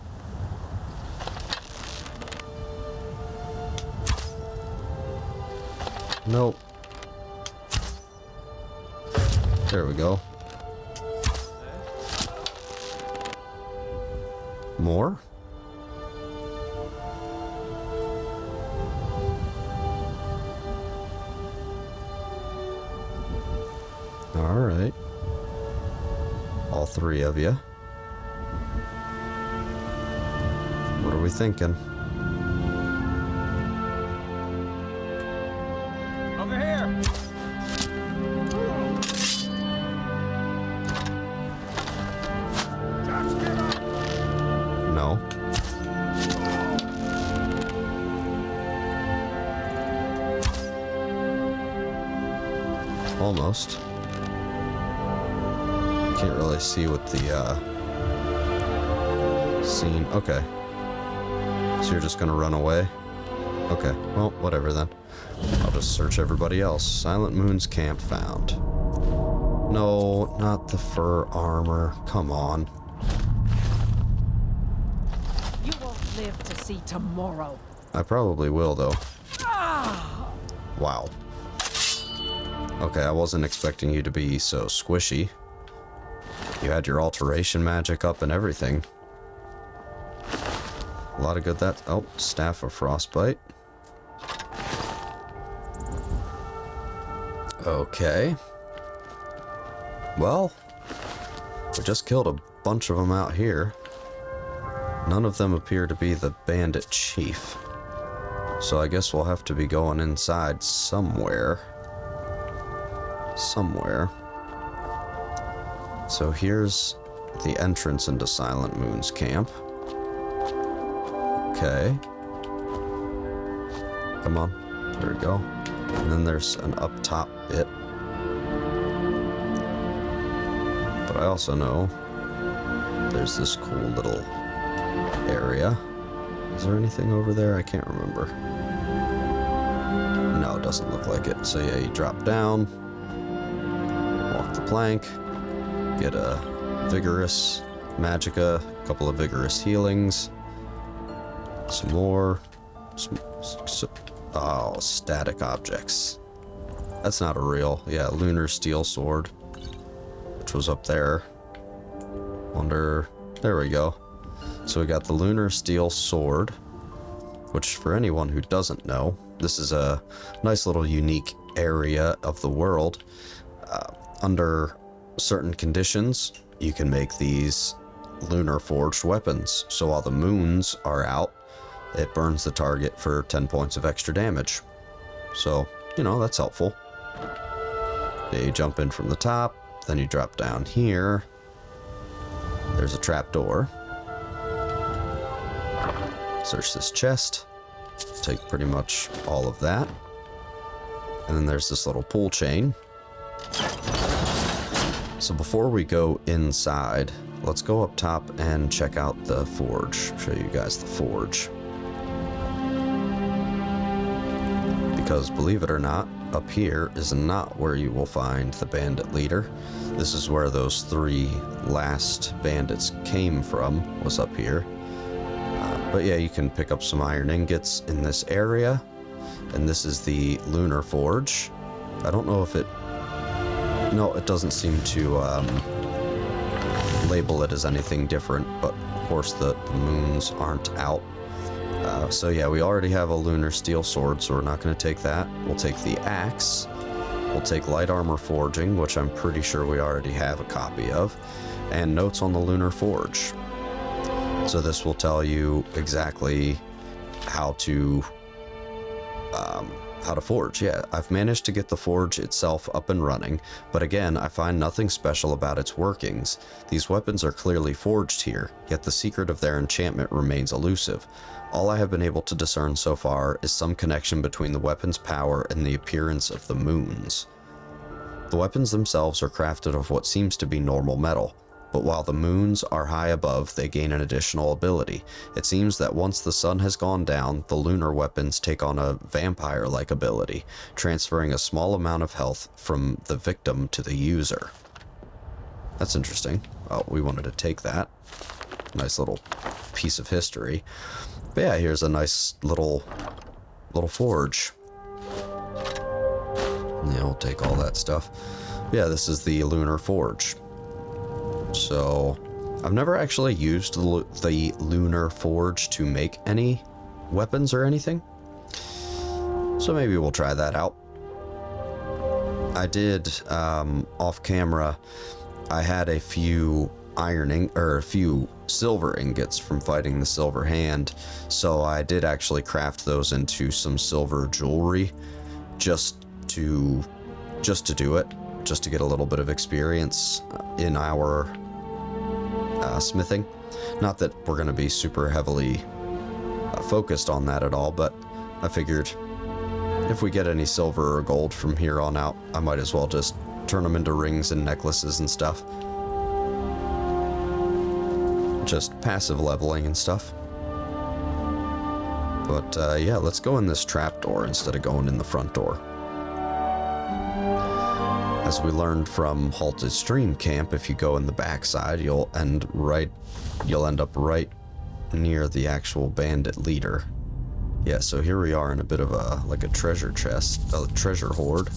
Nope. There we go. More? Alright. All three of you. What are we thinking? Over here! No. Almost. Can't really see what the scene. Okay. So you're just gonna run away? Okay. Well, whatever then. I'll just search everybody else. Silent Moon's camp found. No, not the fur armor. Come on. You won't live to see tomorrow. I probably will, though. Wow. Okay, I wasn't expecting you to be so squishy. You had your alteration magic up and everything. A lot of good that. Oh, Staff of Frostbite. Okay. Well, we just killed a bunch of them out here. None of them appear to be the bandit chief. So I guess we'll have to be going inside somewhere. Somewhere. So here's the entrance into Silent Moon's camp. Okay. Come on. There we go. And then there's an up top bit. But I also know there's this cool little area. Is there anything over there? I can't remember. No, it doesn't look like it. So yeah, you drop down, walk the plank, get a vigorous magicka, a couple of vigorous healings, some more, oh, static objects. That's not a real, yeah, lunar steel sword, which was up there. Wonder, there we go. So we got the lunar steel sword, which for anyone who doesn't know, this is a nice little unique area of the world. Under certain conditions, you can make these lunar forged weapons. So while the moons are out, it burns the target for 10 points of extra damage. So, you know, that's helpful. You jump in from the top, then you drop down here. There's a trap door. Search this chest. Take pretty much all of that. And then there's this little pull chain. So before we go inside, let's go up top and check out the forge. Show you guys the forge. Because believe it or not, up here is not where you will find the bandit leader. This is where those 3 last bandits came from, was up here. But yeah, you can pick up some iron ingots in this area. And this is the lunar forge. I don't know if it... No, it doesn't seem to label it as anything different, but of course the moons aren't out. So yeah, we already have a lunar steel sword, so we're not going to take that. We'll take the axe. We'll take light armor forging, which I'm pretty sure we already have a copy of, and notes on the lunar forge. So this will tell you exactly how to forge. Yeah, I've managed to get the forge itself up and running, but again, I find nothing special about its workings. These weapons are clearly forged here, yet the secret of their enchantment remains elusive. All I have been able to discern so far is some connection between the weapon's power and the appearance of the moons. The weapons themselves are crafted of what seems to be normal metal, but while the moons are high above, they gain an additional ability. It seems that once the sun has gone down, the lunar weapons take on a vampire-like ability, transferring a small amount of health from the victim to the user. That's interesting. Oh, we wanted to take that. Nice little piece of history. But yeah, here's a nice little forge. Yeah, we'll take all that stuff. Yeah, this is the lunar forge. So, I've never actually used the lunar forge to make any weapons or anything. So maybe we'll try that out. I did, off camera, I had a few silver ingots from fighting the Silver Hand. So I did actually craft those into some silver jewelry just to do it. Just to get a little bit of experience in our smithing. Not that we're going to be super heavily focused on that at all, but I figured if we get any silver or gold from here on out, I might as well just turn them into rings and necklaces and stuff. Just passive leveling and stuff. But yeah, let's go in this trapdoor instead of going in the front door. As we learned from Halted Stream Camp, if you go in the backside, you'll end up right near the actual bandit leader. Yeah, so here we are in a bit of a treasure chest, a treasure hoard.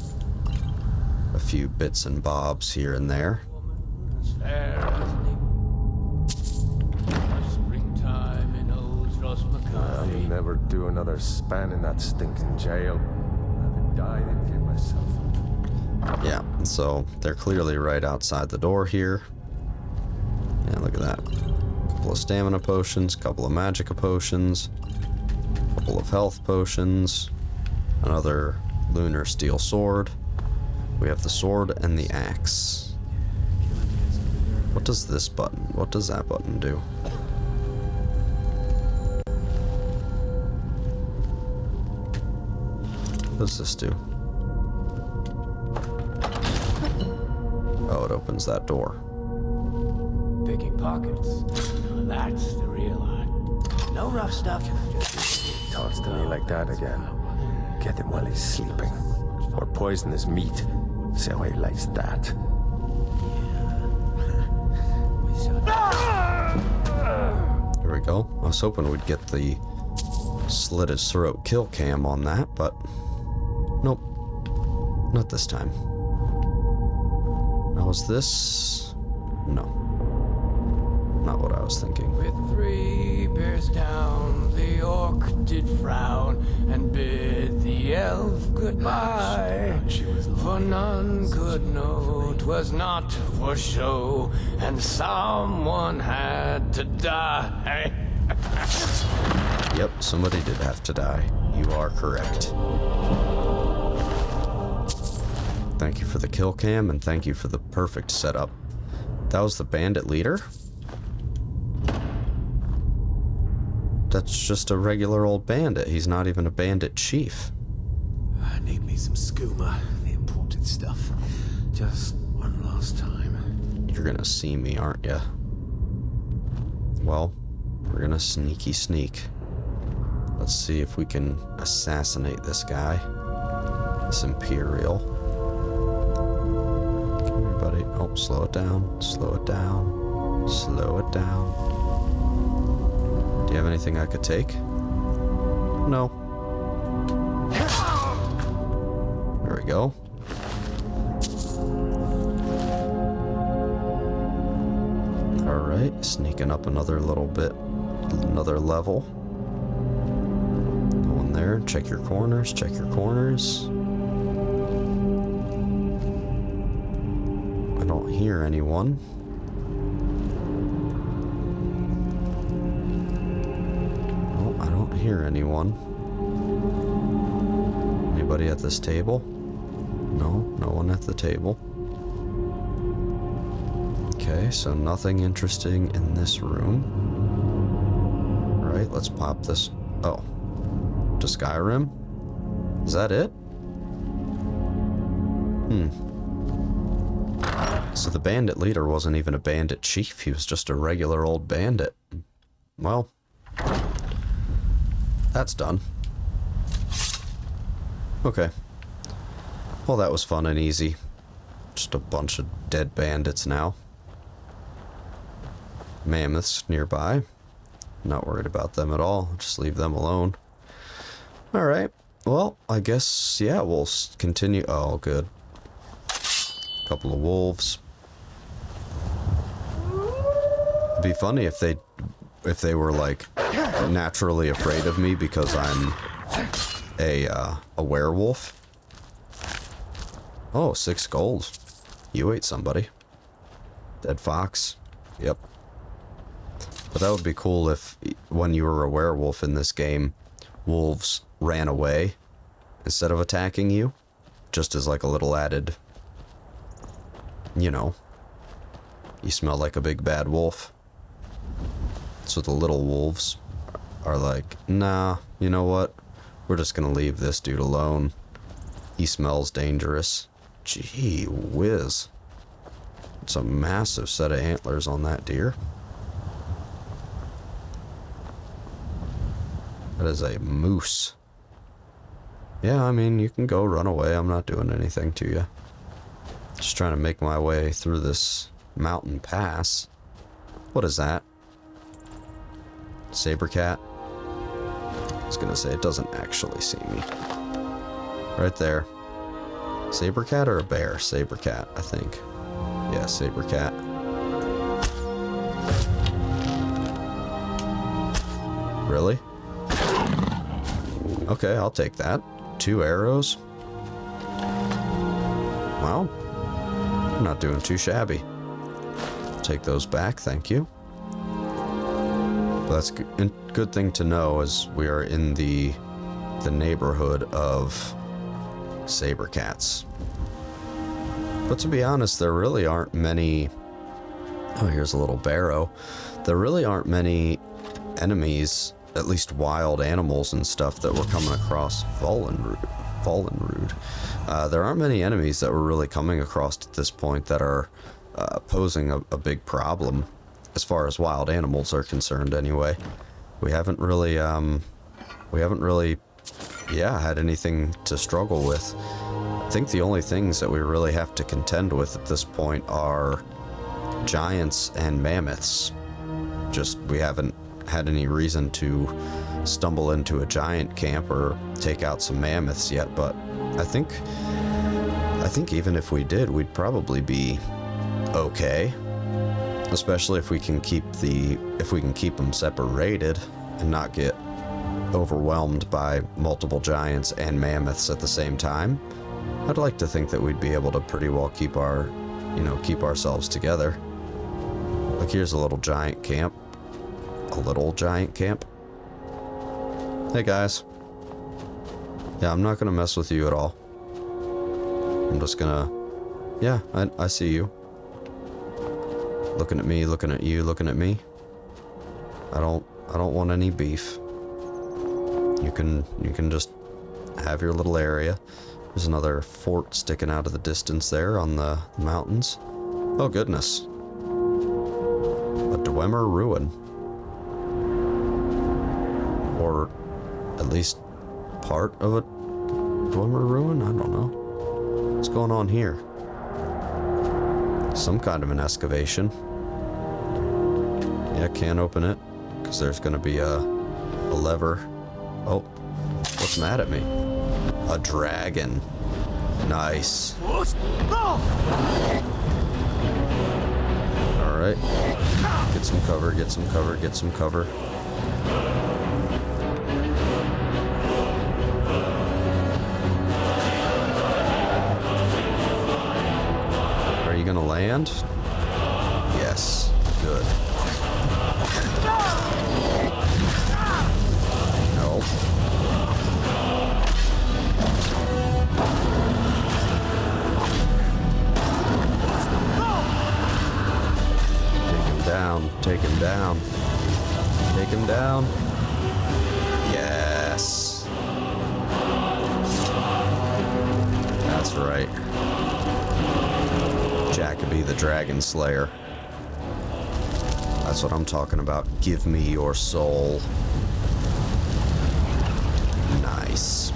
A few bits and bobs here and there. I'll never do another span in that stinking jail. I'd die than give myself. Yeah, so they're clearly right outside the door here. Yeah, look at that. A couple of stamina potions, a couple of magicka potions, a couple of health potions, another lunar steel sword. We have the sword and the axe. What does this button? What does that button do? What does this do? Oh, it opens that door. picking pockets. Now that's the real art. No rough stuff. Just Talks to me like that again. Get him while he's sleeping. Or poison his meat. See how he likes that. Here we go. I was hoping we'd get the slit his throat kill cam on that, but nope. Not this time. Now was this? No. Not what I was thinking. with 3 bears down, the orc did frown and bid the elf goodbye. For none could know 'twas not for show, and someone had to die. Yep, somebody did have to die. You are correct. Thank you for the kill cam, and thank you for the perfect setup. That was the bandit leader? That's just a regular old bandit. He's not even a bandit chief. I need me some skooma, the imported stuff. Just one last time. You're gonna see me, aren't ya? Well, we're gonna sneaky sneak. Let's see if we can assassinate this guy. This Imperial. Everybody, oh, slow it down, slow it down, slow it down. Do you have anything I could take? No. There we go. Alright, sneaking up another little bit, another level. Go in there, check your corners, check your corners. I don't hear anyone. No, I don't hear anyone. Anybody at this table? No, no one at the table. Okay, so nothing interesting in this room. Alright, let's pop this. Oh. To Skyrim? Is that it? So the bandit leader wasn't even a bandit chief, he was just a regular old bandit. Well, that's done. Okay. Well, that was fun and easy. Just a bunch of dead bandits now. Mammoths nearby. Not worried about them at all. Just leave them alone. Alright. Well, I guess, yeah, we'll continue. Oh, good. Couple of wolves. It'd be funny if they were like naturally afraid of me because I'm a werewolf. Oh, 6 gold. You ate somebody. Dead fox. Yep. But that would be cool if, when you were a werewolf in this game, wolves ran away instead of attacking you. Just as like a little added, you know, you smell like a big bad wolf. So the little wolves are like, nah, you know what? We're just gonna leave this dude alone. He smells dangerous. Gee whiz. It's a massive set of antlers on that deer. That is a moose. Yeah, I mean, you can go run away. I'm not doing anything to you. Just trying to make my way through this mountain pass. What is that? Saber cat? I was gonna say, it doesn't actually see me. Right there. Saber cat or a bear? Saber cat, I think. Yeah, saber cat. Really? Okay, I'll take that. 2 arrows. Well, I'm not doing too shabby. Take those back, thank you. But that's a good thing to know as we are in the neighborhood of saber cats. But to be honest, there really aren't many... Oh, here's a little barrow. There really aren't many enemies, at least wild animals and stuff, that we're coming across. Fallen Rude. There aren't many enemies that we're really coming across at this point that are posing a big problem. as far as wild animals are concerned anyway. We haven't really, yeah, had anything to struggle with. I think the only things that we really have to contend with at this point are giants and mammoths. Just, we haven't had any reason to stumble into a giant camp or take out some mammoths yet, but I think even if we did, we'd probably be okay. Especially if we can keep them separated and not get overwhelmed by multiple giants and mammoths at the same time. I'd like to think that we'd be able to pretty well keep ourselves together. Like, here's a little giant camp. A little giant camp. Hey guys. Yeah, I'm not gonna mess with you at all. I'm just gonna... Yeah, I see you. Looking at me, looking at you, looking at me. I don't want any beef. You can just have your little area. There's another fort sticking out of the distance there on the mountains. Oh goodness. A Dwemer ruin. Or at least part of a Dwemer ruin? I don't know. What's going on here? Some kind of an excavation. Yeah, can't open it because there's going to be a lever. Oh, what's mad at me? A dragon. Nice. Alright. Get some cover, get some cover, get some cover. Are you gonna land? Yes. Good. No. Take him down. Take him down. Yes. That's right. Jacoby the Dragon Slayer. That's what I'm talking about. Give me your soul. Nice.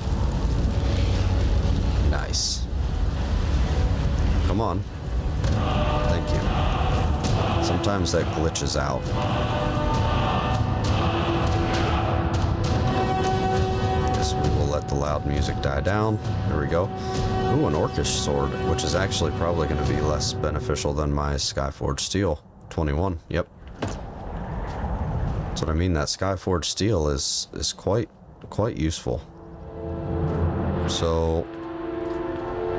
Nice. Come on. Thank you. Sometimes that glitches out. Guess we will let the loud music die down. There we go. Ooh, an orcish sword, which is actually probably going to be less beneficial than my Skyforged steel. 21, yep. That's what I mean, that Skyforged steel is quite useful. So...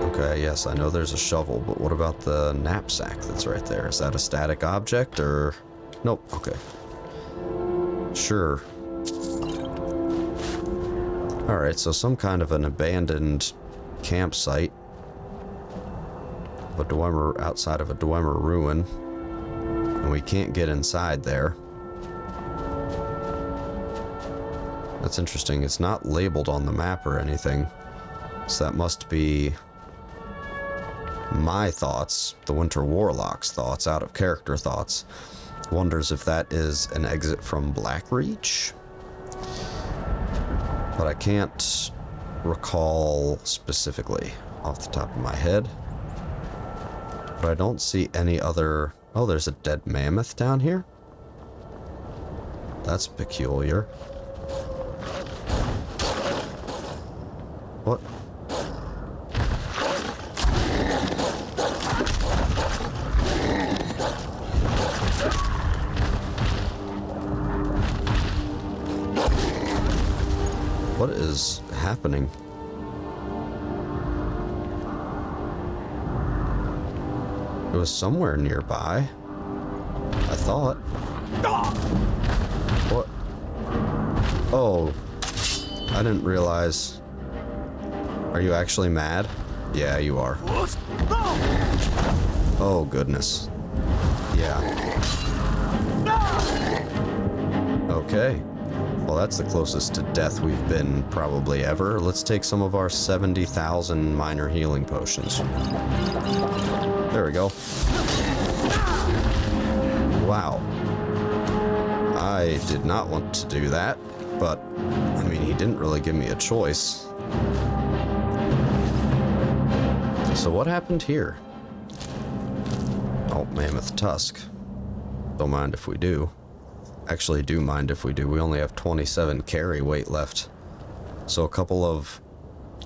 Okay, yes, I know there's a shovel, but what about the knapsack that's right there? Is that a static object, or... Nope, okay. Sure. Alright, so some kind of an abandoned campsite of a Dwemer, outside of a Dwemer ruin. And we can't get inside there. That's interesting. It's not labeled on the map or anything. So that must be... my thoughts, the Winter Warlock's thoughts, out of character thoughts. Wonders if that is an exit from Blackreach. But I can't recall specifically off the top of my head. But I don't see any other... Oh, there's a dead mammoth down here? That's peculiar. What? What is happening? It was somewhere nearby, I thought. What? Oh, I didn't realize. Are you actually mad? Yeah, you are. Oh, goodness. Yeah. Okay. Well, that's the closest to death we've been probably ever. Let's take some of our 70,000 minor healing potions. There we go. Wow. I did not want to do that, but, I mean, he didn't really give me a choice. So what happened here? Oh, Mammoth Tusk. Don't mind if we do. Actually, do mind if we do. We only have 27 carry weight left. So a couple of...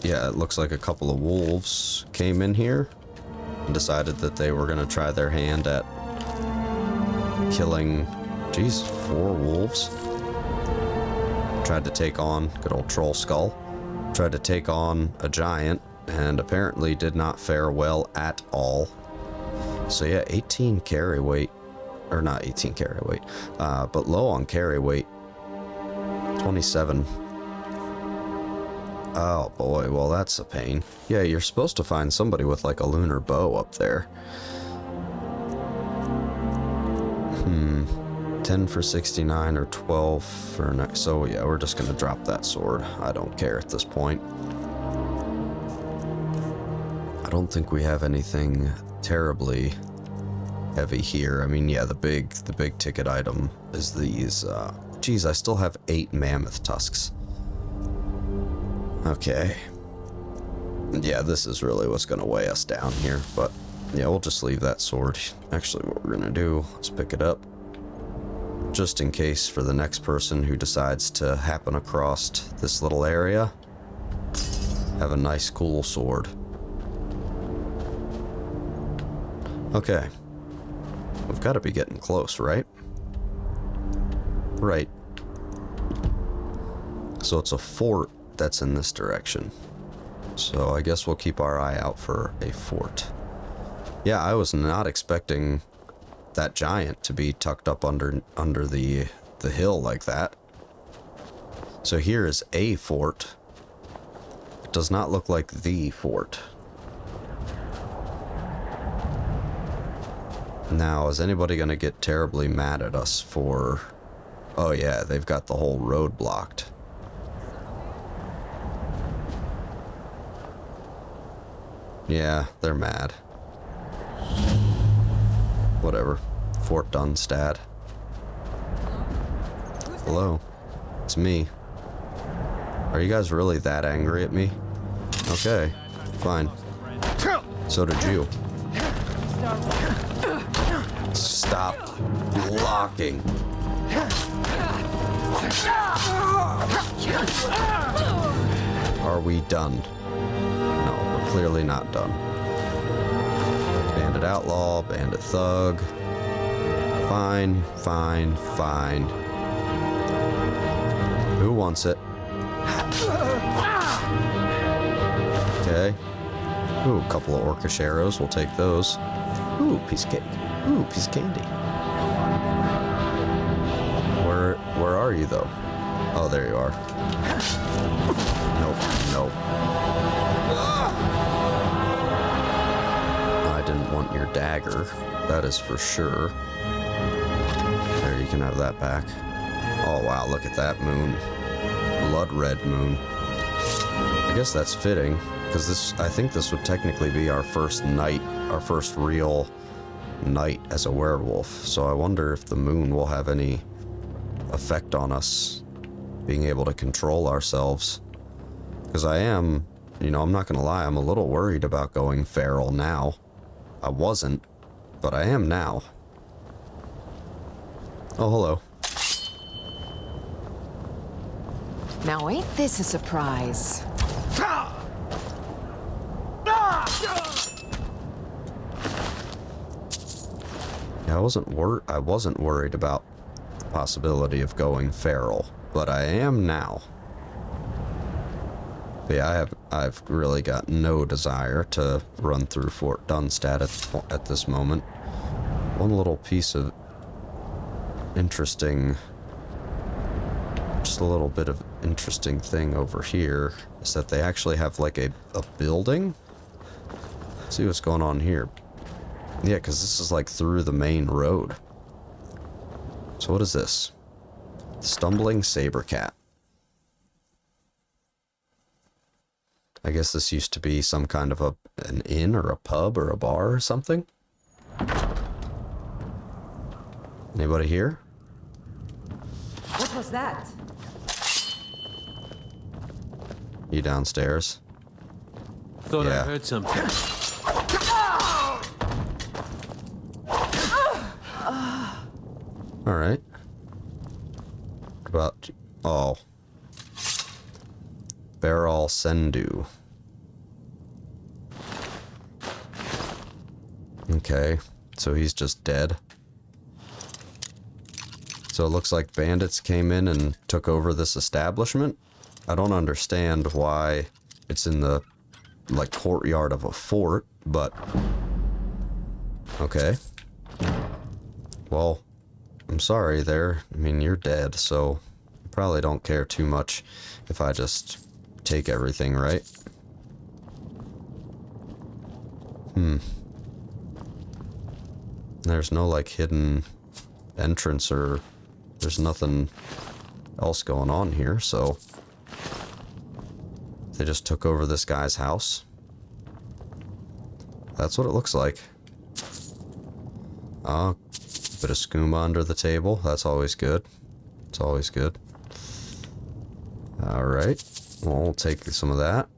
yeah, it looks like a couple of wolves came in here and decided that they were going to try their hand at killing... geez, 4 wolves. Tried to take on... good old Troll Skull. Tried to take on a giant and apparently did not fare well at all. So yeah, 18 carry weight. Or not 18 carry weight, but low on carry weight. 27. Oh boy, well that's a pain. Yeah, you're supposed to find somebody with like a lunar bow up there. 10 for 69 or 12 for next. So yeah, we're just gonna drop that sword. I don't care at this point. I don't think we have anything terribly heavy here. I mean, yeah, the big ticket item is these. Geez, I still have 8 mammoth tusks. Okay. Yeah, this is really what's gonna weigh us down here, but yeah, we'll just leave that sword. Actually, what we're gonna do, let's pick it up. Just in case for the next person who decides to happen across this little area. Have a nice, cool sword. Okay. We've got to be getting close, right? Right. So it's a fort that's in this direction. So I guess we'll keep our eye out for a fort. Yeah, I was not expecting that giant to be tucked up under the hill like that. So here is a fort. It does not look like the fort. Now, is anybody gonna get terribly mad at us for... oh yeah, they've got the whole road blocked. Yeah, they're mad. Whatever. Fort Dunstad. Hello. It's me. Are you guys really that angry at me? Okay, fine. So did you. Stop blocking. Are we done? No, we're clearly not done. Bandit outlaw, bandit thug. Fine, fine, fine. Who wants it? Okay. Ooh, a couple of orcish arrows. We'll take those. Ooh, piece of cake. Ooh, piece of candy. Where are you though? Oh, there you are. Nope, nope. I didn't want your dagger. That is for sure. There, you can have that back. Oh wow, look at that moon. Blood red moon. I guess that's fitting, because this, I think this would technically be our first night, our first real night as a werewolf. So I wonder if the moon will have any effect on us being able to control ourselves. Because I am, you know, I'm not gonna lie, I'm a little worried about going feral now. I wasn't, but I am now. Oh, hello. Now ain't this a surprise? Yeah, I wasn't worried about the possibility of going feral, but I am now. But yeah, I've really got no desire to run through Fort Dunstad at this moment. One little piece of interesting, just a little bit of interesting thing over here is that they actually have like a building. Let's see what's going on here. Yeah, because this is like through the main road. So what is this? Stumbling Saber Cat. I guess this used to be some kind of an inn or a pub or a bar or something. Anybody here? was that? You downstairs? Thought I heard something. Alright. What about... Oh. Barrel Sendu. Okay, so he's just dead. So it looks like bandits came in and took over this establishment. I don't understand why it's in the, like, courtyard of a fort, but... Okay. Well, I'm sorry there. I mean, you're dead, so you probably don't care too much if I just take everything, right? There's no, like, hidden entrance or... There's nothing else going on here, so... They just took over this guy's house. That's what it looks like. Ah, bit of skooma under the table. That's always good. It's always good. Alright. Well, we'll take some of that.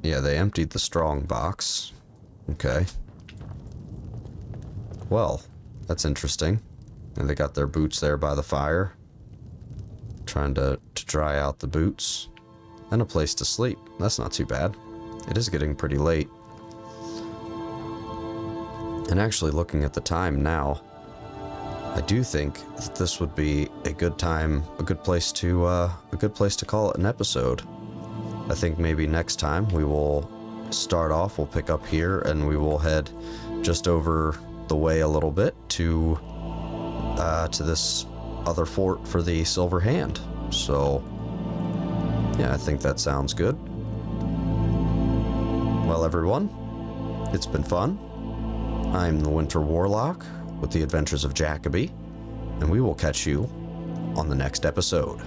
Yeah, they emptied the strong box. Okay. Well, that's interesting. And they got their boots there by the fire. Trying to dry out the boots. And a place to sleep. That's not too bad. It is getting pretty late. And actually looking at the time now, I do think that this would be a good time, a good place to call it an episode. I think maybe next time we will start off, we'll pick up here and we will head just over the way a little bit to this other fort for the Silver Hand. So yeah, I think that sounds good. Well, everyone, it's been fun. I'm the Winter Warlock with the Adventures of Jacoby, and we will catch you on the next episode.